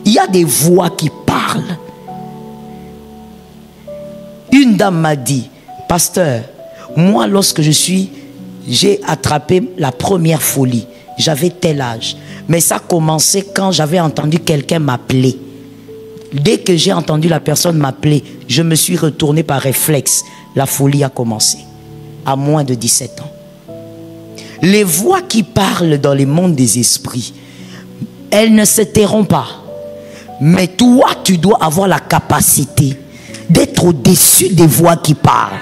Il y a des voix qui parlent. Une dame m'a dit, pasteur, moi lorsque j'ai attrapé la première folie, j'avais tel âge. Mais ça a commencé quand j'avais entendu quelqu'un m'appeler. Dès que j'ai entendu la personne m'appeler, je me suis retourné par réflexe. La folie a commencé. À moins de 17 ans. Les voix qui parlent dans les mondes des esprits, elles ne se tairont pas. Mais toi, tu dois avoir la capacité d'être au-dessus des voix qui parlent.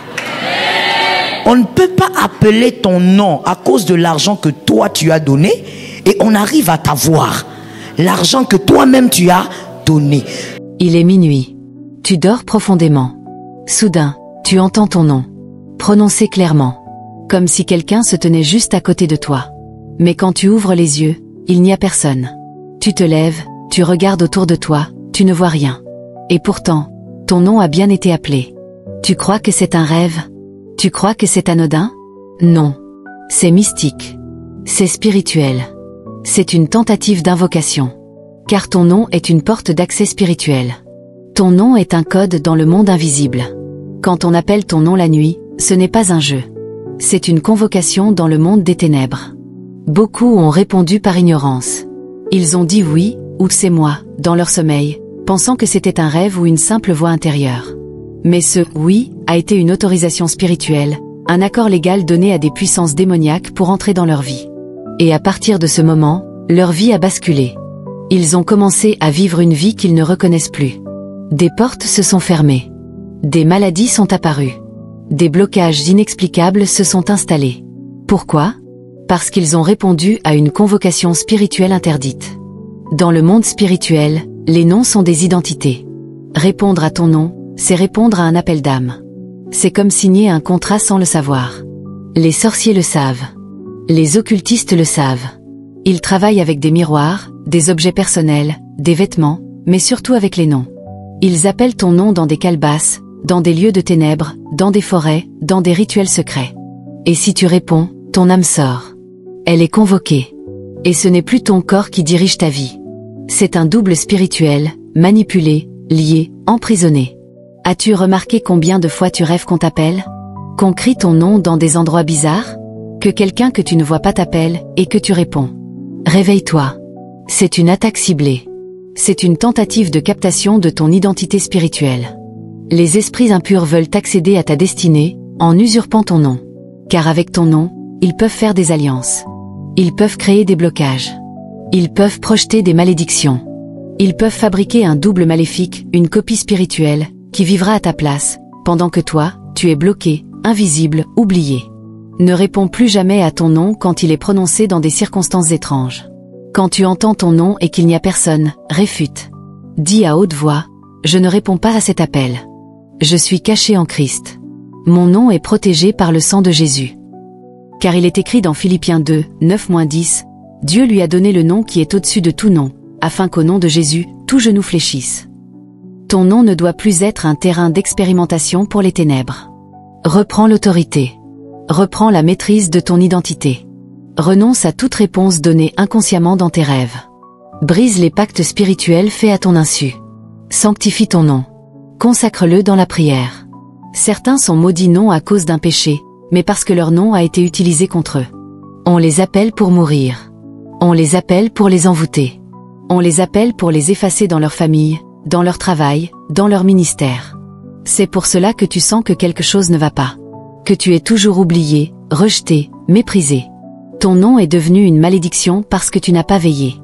On ne peut pas appeler ton nom à cause de l'argent que toi tu as donné et on arrive à t'avoir l'argent que toi-même tu as donné. Il est minuit. Tu dors profondément. Soudain, tu entends ton nom, prononcé clairement, comme si quelqu'un se tenait juste à côté de toi. Mais quand tu ouvres les yeux, il n'y a personne. Tu te lèves, tu regardes autour de toi, tu ne vois rien. Et pourtant, ton nom a bien été appelé. Tu crois que c'est un rêve? Tu crois que c'est anodin? Non. C'est mystique. C'est spirituel. C'est une tentative d'invocation. Car ton nom est une porte d'accès spirituel. Ton nom est un code dans le monde invisible. Quand on appelle ton nom la nuit, ce n'est pas un jeu. C'est une convocation dans le monde des ténèbres. Beaucoup ont répondu par ignorance. Ils ont dit oui, ou c'est moi, dans leur sommeil, pensant que c'était un rêve ou une simple voix intérieure. Mais ce « oui » a été une autorisation spirituelle, un accord légal donné à des puissances démoniaques pour entrer dans leur vie. Et à partir de ce moment, leur vie a basculé. Ils ont commencé à vivre une vie qu'ils ne reconnaissent plus. Des portes se sont fermées. Des maladies sont apparues. Des blocages inexplicables se sont installés. Pourquoi? Parce qu'ils ont répondu à une convocation spirituelle interdite. Dans le monde spirituel, les noms sont des identités. Répondre à ton nom, c'est répondre à un appel d'âme. C'est comme signer un contrat sans le savoir. Les sorciers le savent. Les occultistes le savent. Ils travaillent avec des miroirs, des objets personnels, des vêtements, mais surtout avec les noms. Ils appellent ton nom dans des calebasses, dans des lieux de ténèbres, dans des forêts, dans des rituels secrets. Et si tu réponds, ton âme sort. Elle est convoquée. Et ce n'est plus ton corps qui dirige ta vie. C'est un double spirituel, manipulé, lié, emprisonné. As-tu remarqué combien de fois tu rêves qu'on t'appelle? Qu'on crie ton nom dans des endroits bizarres? Que quelqu'un que tu ne vois pas t'appelle, et que tu réponds. Réveille-toi. C'est une attaque ciblée. C'est une tentative de captation de ton identité spirituelle. Les esprits impurs veulent accéder à ta destinée, en usurpant ton nom. Car avec ton nom, ils peuvent faire des alliances. Ils peuvent créer des blocages. Ils peuvent projeter des malédictions. Ils peuvent fabriquer un double maléfique, une copie spirituelle, qui vivra à ta place, pendant que toi, tu es bloqué, invisible, oublié. Ne réponds plus jamais à ton nom quand il est prononcé dans des circonstances étranges. Quand tu entends ton nom et qu'il n'y a personne, réfute. Dis à haute voix, je ne réponds pas à cet appel. Je suis caché en Christ. Mon nom est protégé par le sang de Jésus. Car il est écrit dans Philippiens 2, 9-10, Dieu lui a donné le nom qui est au-dessus de tout nom, afin qu'au nom de Jésus, tout genou fléchisse. Ton nom ne doit plus être un terrain d'expérimentation pour les ténèbres. Reprends l'autorité. Reprends la maîtrise de ton identité. Renonce à toute réponse donnée inconsciemment dans tes rêves. Brise les pactes spirituels faits à ton insu. Sanctifie ton nom. Consacre-le dans la prière. Certains sont maudits non à cause d'un péché, mais parce que leur nom a été utilisé contre eux. On les appelle pour mourir. On les appelle pour les envoûter. On les appelle pour les effacer dans leur famille, dans leur travail, dans leur ministère. C'est pour cela que tu sens que quelque chose ne va pas. Que tu es toujours oublié, rejeté, méprisé. Ton nom est devenu une malédiction parce que tu n'as pas veillé.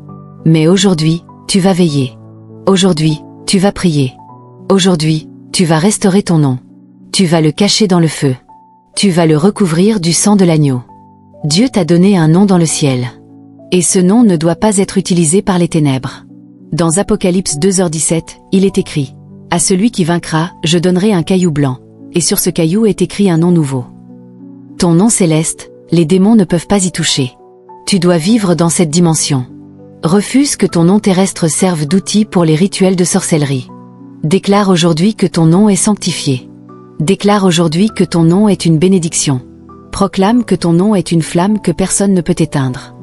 Mais aujourd'hui, tu vas veiller. Aujourd'hui, tu vas prier. Aujourd'hui, tu vas restaurer ton nom. Tu vas le cacher dans le feu. Tu vas le recouvrir du sang de l'agneau. Dieu t'a donné un nom dans le ciel. Et ce nom ne doit pas être utilisé par les ténèbres. Dans Apocalypse 2h17, il est écrit « À celui qui vaincra, je donnerai un caillou blanc, et sur ce caillou est écrit un nom nouveau. » Ton nom céleste, les démons ne peuvent pas y toucher. Tu dois vivre dans cette dimension. Refuse que ton nom terrestre serve d'outil pour les rituels de sorcellerie. Déclare aujourd'hui que ton nom est sanctifié. Déclare aujourd'hui que ton nom est une bénédiction. Proclame que ton nom est une flamme que personne ne peut éteindre.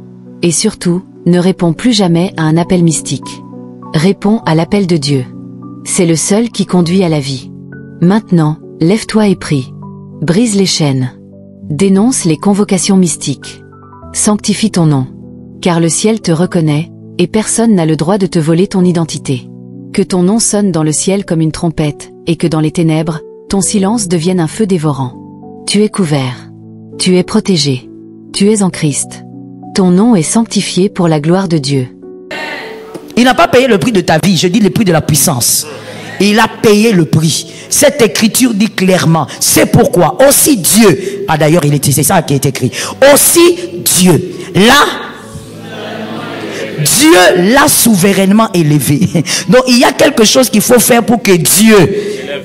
Et surtout, ne réponds plus jamais à un appel mystique. Réponds à l'appel de Dieu. C'est le seul qui conduit à la vie. Maintenant, lève-toi et prie. Brise les chaînes. Dénonce les convocations mystiques. Sanctifie ton nom. Car le ciel te reconnaît, et personne n'a le droit de te voler ton identité. Que ton nom sonne dans le ciel comme une trompette, et que dans les ténèbres, ton silence devienne un feu dévorant. Tu es couvert. Tu es protégé. Tu es en Christ. Ton nom est sanctifié pour la gloire de Dieu. Il n'a pas payé le prix de ta vie, je dis le prix de la puissance. Il a payé le prix. Cette écriture dit clairement, c'est pourquoi aussi Dieu, d'ailleurs c'est ça qui est écrit, aussi Dieu, Dieu l'a souverainement élevé. Donc il y a quelque chose qu'il faut faire pour que Dieu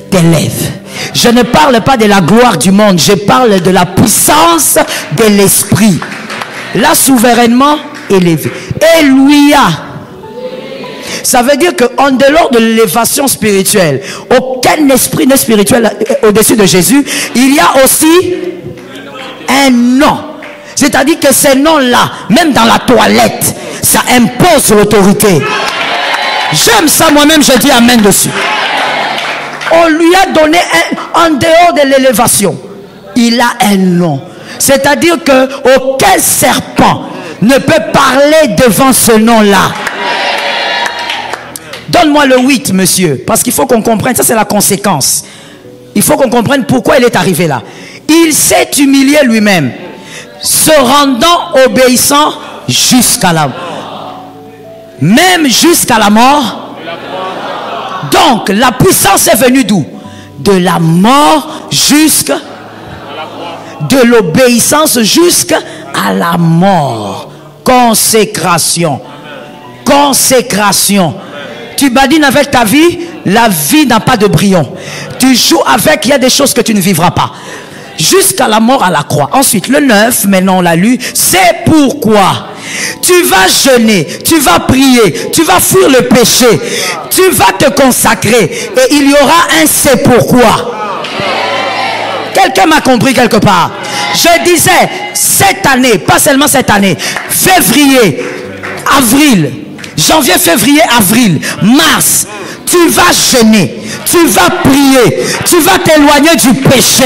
t'élève. Je ne parle pas de la gloire du monde, je parle de la puissance de l'esprit. L'a souverainement élevé. Alléluia. Ça veut dire qu'en dehors de l'élévation spirituelle, aucun esprit n'est spirituel au-dessus de Jésus. Il y a aussi un nom. C'est-à-dire que ces noms-là, même dans la toilette, ça impose l'autorité. J'aime ça moi-même, je dis amen dessus. On lui a donné en dehors de l'élévation, il a un nom. C'est-à-dire qu'aucun serpent ne peut parler devant ce nom-là. Donne-moi le 8, monsieur, parce qu'il faut qu'on comprenne, ça c'est la conséquence. Il faut qu'on comprenne pourquoi il est arrivé là. Il s'est humilié lui-même, se rendant obéissant jusqu'à la mort. Même jusqu'à la mort. Donc, la puissance est venue d'où? De la mort jusqu'à... De l'obéissance jusqu'à la mort. Consécration. Consécration. Tu badines avec ta vie, la vie n'a pas de brillant. Tu joues avec, il y a des choses que tu ne vivras pas. Jusqu'à la mort à la croix. Ensuite, le 9, maintenant on l'a lu, c'est pourquoi tu vas jeûner, tu vas prier, tu vas fuir le péché, tu vas te consacrer et il y aura un c'est pourquoi. Quelqu'un m'a compris quelque part. Je disais, cette année, pas seulement cette année, février, avril, janvier, février, avril, mars, tu vas jeûner, tu vas prier, tu vas t'éloigner du péché,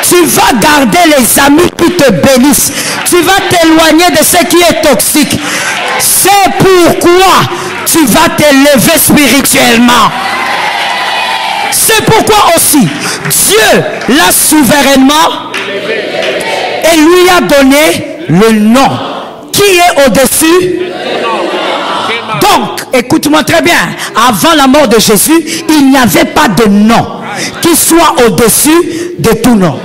tu vas garder les amis qui te bénissent, tu vas t'éloigner de ce qui est toxique. C'est pourquoi tu vas t'élever spirituellement. C'est pourquoi aussi Dieu l'a souverainement et lui a donné le nom qui est au-dessus. Donc, écoute-moi très bien, avant la mort de Jésus, il n'y avait pas de nom qui soit au-dessus de tout nom.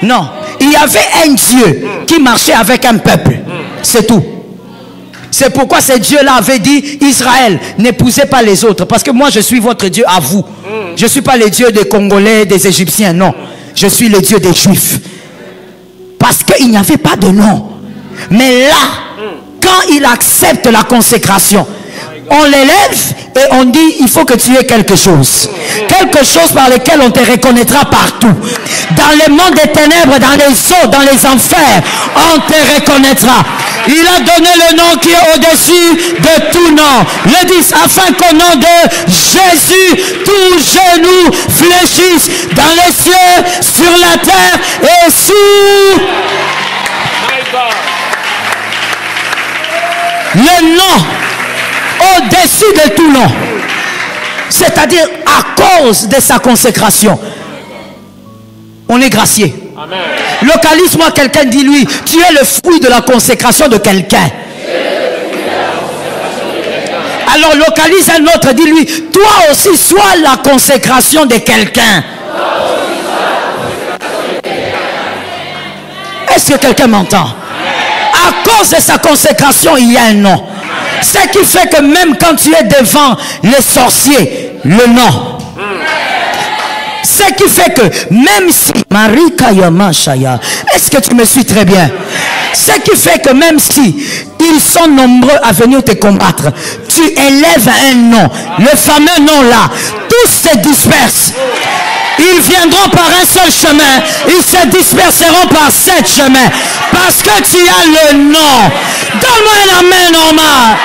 Non, il y avait un Dieu qui marchait avec un peuple, c'est tout. C'est pourquoi ce Dieu-là avait dit, Israël, n'épousez pas les autres, parce que moi je suis votre Dieu à vous. Je ne suis pas le Dieu des Congolais, des Égyptiens, non. Je suis le Dieu des Juifs. Parce qu'il n'y avait pas de nom. Mais là, quand il accepte la consécration, on l'élève et on dit, il faut que tu aies quelque chose. Quelque chose par lequel on te reconnaîtra partout. Dans le monde des ténèbres, dans les eaux, dans les enfers, on te reconnaîtra. Il a donné le nom qui est au-dessus de tout nom. Le 10, afin qu'au nom de Jésus, tout genou fléchisse dans les cieux, sur la terre et sous... Le nom au-dessus de tout nom. C'est-à-dire à cause de sa consécration. On est gracié. Amen. Localise-moi quelqu'un, dis-lui, tu es le fruit de la consécration de quelqu'un. Alors localise un autre, dis-lui, toi aussi sois la consécration de quelqu'un. Est-ce que quelqu'un m'entend? À cause de sa consécration, il y a un nom. Ce qui fait que même quand tu es devant les sorciers, le nom. Ce qui fait que même si est-ce que tu me suis très bien? Ce qui fait que même si ils sont nombreux à venir te combattre, tu élèves un nom, le fameux nom là, tous se dispersent. Ils viendront par un seul chemin, ils se disperseront par 7 chemins, parce que tu as le nom. Donne-moi un amen normal.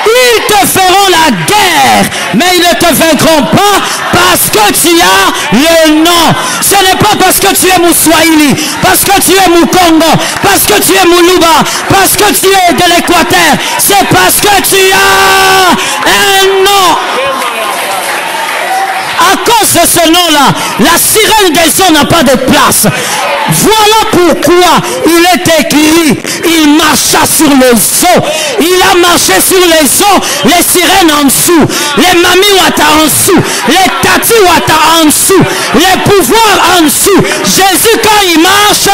Ils te feront la guerre, mais ils ne te vaincront pas parce que tu as le nom. Ce n'est pas parce que tu es Mouswahili, parce que tu es Moukongo, parce que tu es Moulouba, parce que tu es de l'Équateur. C'est parce que tu as un nom. À cause de ce nom-là, la sirène des eaux n'a pas de place. Voilà pourquoi il est écrit, il marcha sur les eaux. Il a marché sur les eaux, les sirènes en dessous, les mamiwata en dessous, les tatiwata en dessous, les pouvoirs en dessous. Jésus, quand il marche,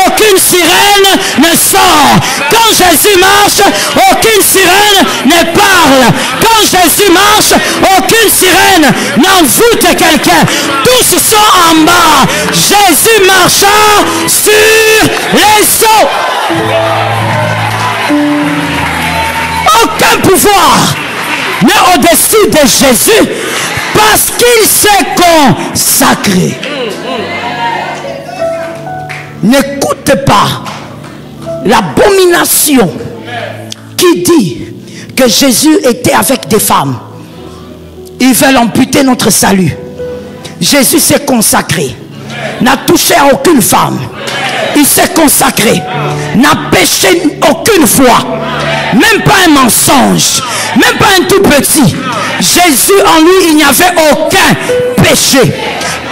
aucune sirène ne sort. Quand Jésus marche, aucune sirène ne parle. Quand Jésus marche, aucune sirène n'envoûte quelqu'un. Tous sont en bas. Jésus marcha sur les eaux. Aucun pouvoir n'est au-dessus de Jésus parce qu'il s'est consacré. N'écoute pas l'abomination qui dit que Jésus était avec des femmes. Ils veulent amputer notre salut. Jésus s'est consacré, n'a touché à aucune femme. Il s'est consacré, n'a péché aucune fois, même pas un mensonge, même pas un tout petit. Jésus en lui, il n'y avait aucun péché.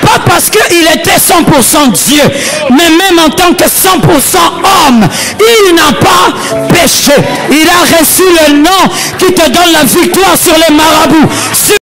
Pas parce qu'il était 100% Dieu, mais même en tant que 100% homme, il n'a pas péché. Il a reçu le nom qui te donne la victoire sur les marabouts.